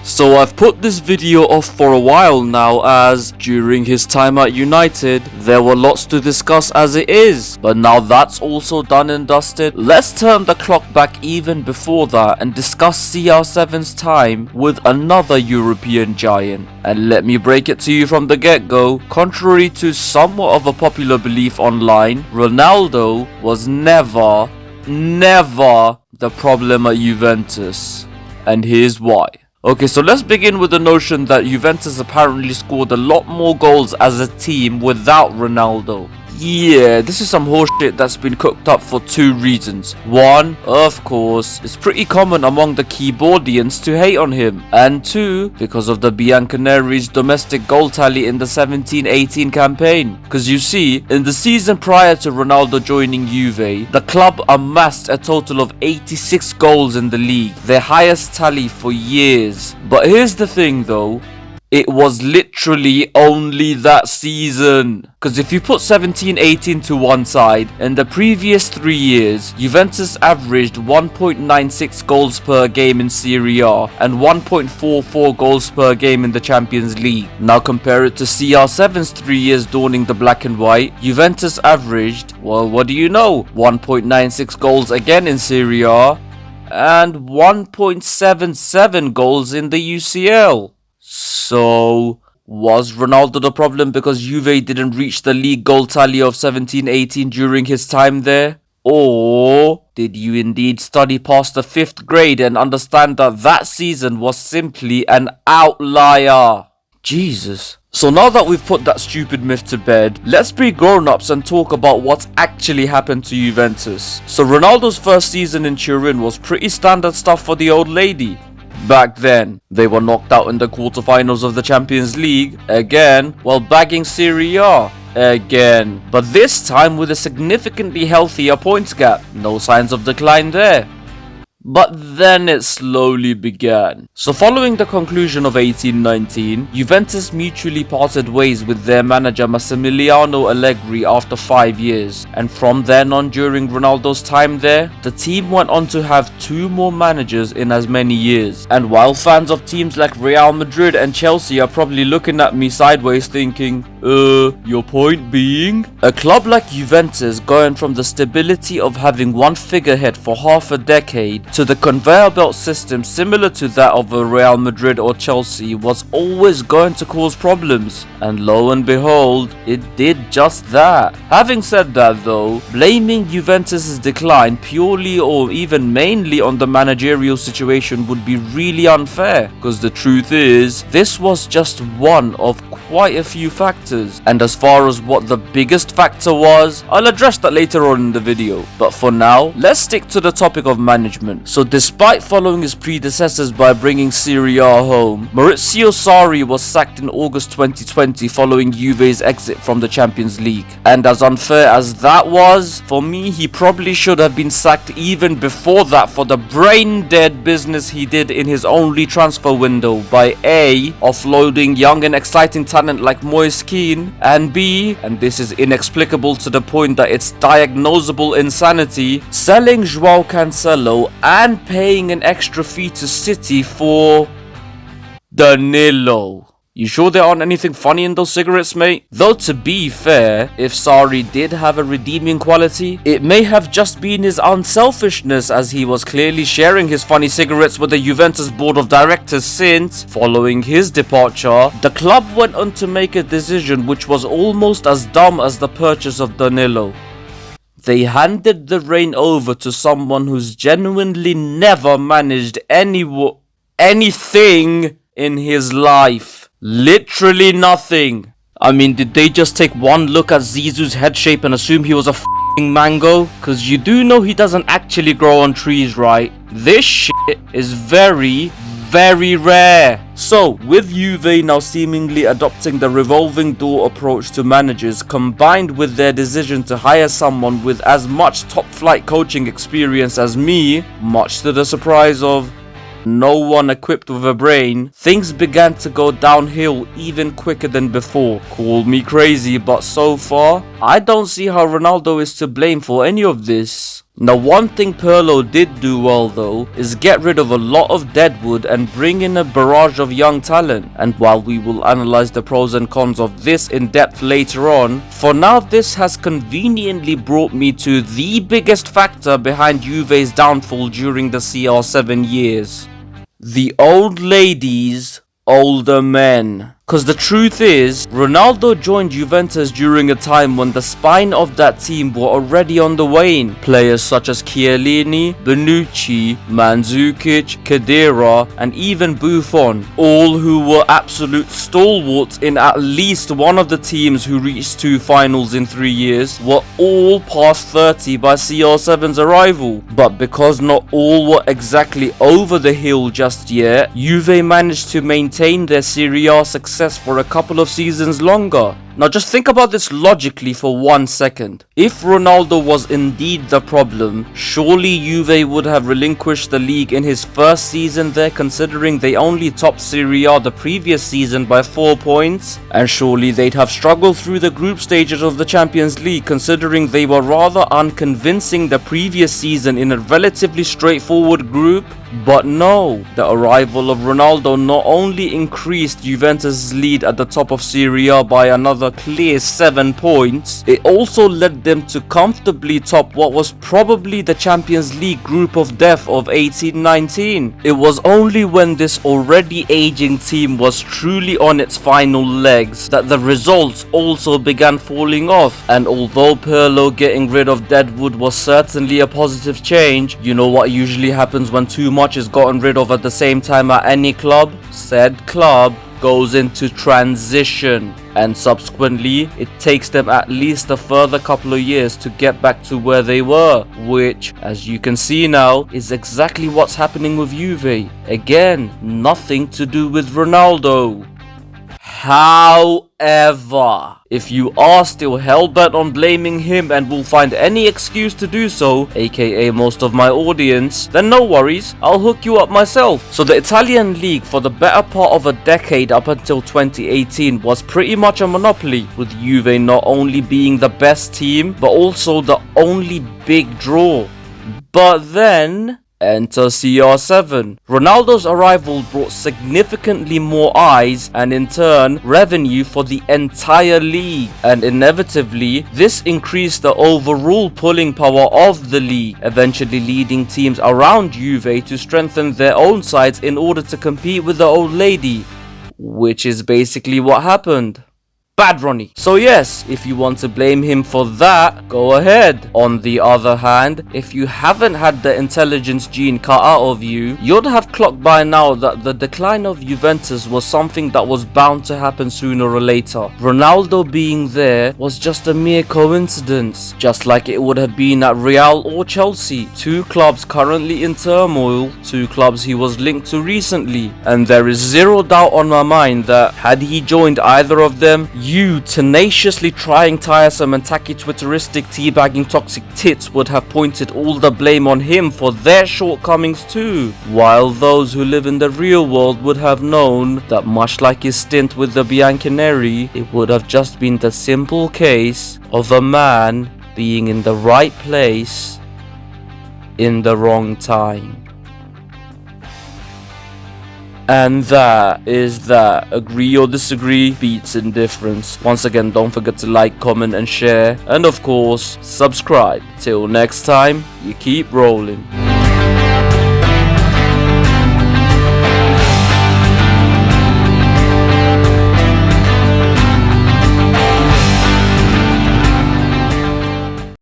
So I've put this video off for a while now, as during his time at United there were lots to discuss as it is, but now that's also done and dusted, let's turn the clock back even before that and discuss CR7's time with another European giant. And let me break it to you from the get-go, contrary to somewhat of a popular belief online, Ronaldo was never the problem at Juventus, and here's why. Okay, so let's begin with the notion that Juventus apparently scored a lot more goals as a team without Ronaldo. Yeah, this is some horseshit that's been cooked up for two reasons. One, of course, it's pretty common among the keyboardians to hate on him. And two, because of the Bianconeri's domestic goal tally in the 17-18 campaign. Because you see, in the season prior to Ronaldo joining Juve, the club amassed a total of 86 goals in the league, their highest tally for years. But here's the thing though, it was literally only that season. Because if you put 17-18 to one side, in the previous 3 years, Juventus averaged 1.96 goals per game in Serie A and 1.44 goals per game in the Champions League. Now compare it to CR7's 3 years donning the black and white. Juventus averaged, well, what do you know, 1.96 goals again in Serie A and 1.77 goals in the UCL. So, was Ronaldo the problem because Juve didn't reach the league goal tally of 17-18 during his time there? Or did you indeed study past the 5th grade and understand that that season was simply an outlier? Jesus. So now that we've put that stupid myth to bed, let's be grown-ups and talk about what actually happened to Juventus. So Ronaldo's first season in Turin was pretty standard stuff for the old lady. Back then, they were knocked out in the quarterfinals of the Champions League, again, while bagging Serie A, again. But this time with a significantly healthier points gap, no signs of decline there. But then it slowly began. So following the conclusion of 18-19, Juventus mutually parted ways with their manager Massimiliano Allegri after 5 years. And from then on, during Ronaldo's time there, the team went on to have 2 more managers in as many years. And while fans of teams like Real Madrid and Chelsea are probably looking at me sideways thinking, your point being? A club like Juventus going from the stability of having one figurehead for half a decade to the conveyor belt system similar to that of a Real Madrid or Chelsea was always going to cause problems, and lo and behold, it did just that. Having said that though, blaming Juventus' decline purely or even mainly on the managerial situation would be really unfair, because the truth is, this was just one of quite a few factors, and as far as what the biggest factor was, I'll address that later on in the video. But for now, let's stick to the topic of management. So despite following his predecessors by bringing Serie A home, Maurizio Sarri was sacked in August 2020 following Juve's exit from the Champions League. And as unfair as that was, for me he probably should have been sacked even before that for the brain dead business he did in his only transfer window by A, offloading young and exciting talent like Moise Kean, and B, and this is inexplicable to the point that it's diagnosable insanity, selling João Cancelo and paying an extra fee to City for Danilo. You sure there aren't anything funny in those cigarettes, mate? Though to be fair, if Sarri did have a redeeming quality, it may have just been his unselfishness, as he was clearly sharing his funny cigarettes with the Juventus board of directors since, following his departure, the club went on to make a decision which was almost as dumb as the purchase of Danilo. They handed the reign over to someone who's genuinely never managed anything in his life. Literally nothing. I mean, did they just take one look at Zizou's head shape and assume he was a f***ing mango? Cause you do know he doesn't actually grow on trees, right? This shit is very rare. So, with Juve now seemingly adopting the revolving door approach to managers, combined with their decision to hire someone with as much top flight coaching experience as me, much to the surprise of no one equipped with a brain, things began to go downhill even quicker than before. Call me crazy, but so far, I don't see how Ronaldo is to blame for any of this. Now, one thing Pirlo did do well though is get rid of a lot of deadwood and bring in a barrage of young talent. And while we will analyze the pros and cons of this in depth later on, for now this has conveniently brought me to the biggest factor behind Juve's downfall during the CR7 years. The old ladies, older men. Cause the truth is, Ronaldo joined Juventus during a time when the spine of that team were already on the wane. Players such as Chiellini, Bonucci, Mandzukic, Khedira, and even Buffon, all who were absolute stalwarts in at least one of the teams who reached 2 finals in 3 years, were all past 30 by CR7's arrival. But because not all were exactly over the hill just yet, Juve managed to maintain their Serie A success for a couple of seasons longer. Now just think about this logically for 1 second. If Ronaldo was indeed the problem, surely Juve would have relinquished the league in his first season there, considering they only topped Serie A the previous season by 4 points, and surely they'd have struggled through the group stages of the Champions League, considering they were rather unconvincing the previous season in a relatively straightforward group. But no, the arrival of Ronaldo not only increased Juventus' lead at the top of Serie A by another clear 7 points, it also led them to comfortably top what was probably the Champions League group of death of 18-19. It was only when this already aging team was truly on its final legs that the results also began falling off. And although Pirlo getting rid of deadwood was certainly a positive change, you know what usually happens when too much is gotten rid of at the same time at any club? Said club goes into transition, and subsequently it takes them at least a further couple of years to get back to where they were, which, as you can see now, is exactly what's happening with Juve. Again, nothing to do with Ronaldo. However, if you are still hellbent on blaming him and will find any excuse to do so, aka most of my audience, then no worries, I'll hook you up myself. So the Italian league for the better part of a decade up until 2018 was pretty much a monopoly, with Juve not only being the best team, but also the only big draw. But then enter CR7. Ronaldo's arrival brought significantly more eyes and in turn revenue for the entire league, and inevitably this increased the overall pulling power of the league, eventually leading teams around Juve to strengthen their own sides in order to compete with the old lady, which is basically what happened. Bad Ronnie. So yes, if you want to blame him for that, go ahead. On the other hand, if you haven't had the intelligence gene cut out of you, you'd have clocked by now that the decline of Juventus was something that was bound to happen sooner or later. Ronaldo being there was just a mere coincidence, just like it would have been at Real or Chelsea, 2 clubs currently in turmoil, 2 clubs he was linked to recently, and there is zero doubt on my mind that had he joined either of them, you tenaciously trying tiresome and tacky twitteristic teabagging toxic tits would have pointed all the blame on him for their shortcomings too, while those who live in the real world would have known that much like his stint with the Bianconeri, it would have just been the simple case of a man being in the right place in the wrong time. And that is that. Agree or disagree, beats indifference. Once again, don't forget to like, comment and share, and of course subscribe. Till next time, you keep rolling.